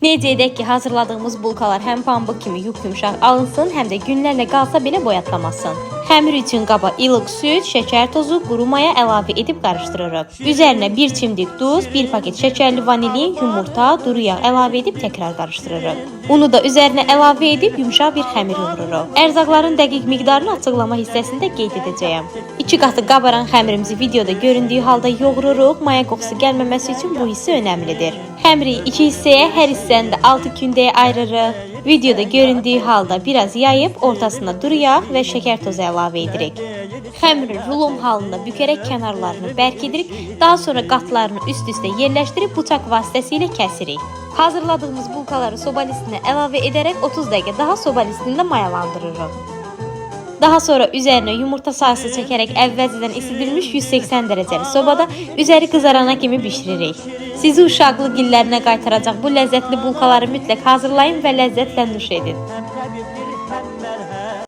Necə edək ki, hazırladığımız bulkalar həm pambıq kimi yumşaq alınsın, həm də günlərlə qalsa belə boyatlamasın. Xəmir üçün qaba ilıq süd, şəkər tozu, quru maya əlavə edib qarışdırırıq. Üzərinə 1 çimdik duz, 1 paket şəkərli vanilin, yumurta, duru yağ əlavə edib təkrar qarışdırırıq. Unu da üzərinə əlavə edib yumşaq bir xəmir yoğururuq. Ərzaqların dəqiq miqdarını açıqlama hissəsində qeyd edəcəyəm. 2 qatı qabaran xəmirimizi videoda göründüyü halda yoğururuq. Maya qoxusu gəlməməsi üçün bu hissə önəmlidir. Xəmiri 2 hissəyə, hər hissəni də 6 kündəyə ayırırıq. Videoda göründüyü halda biraz yayıb ortasına duru yağ və şəkər tozu əlavə edirik. Xəmiri rulon halında bükərək kənarlarını bərk edirik. Daha sonra qatlarını üst-üstə yerləşdirib bıçaq vasitəsilə kəsirik. Hazırladığımız bulkaları soba listinə əlavə edərək 30 dəqiqə daha soba listində mayalandırırıq. Daha sonra üzərinə yumurta sarısı çəkərək əvvəlcədən isidilmiş 180 dərəcəli sobada üzəri qızarana kimi bişiririk. Sizi uşaqlıq illərinə qaytaracaq bu ləzzətli bulkaları mütləq hazırlayın və ləzzətlə nuş edin.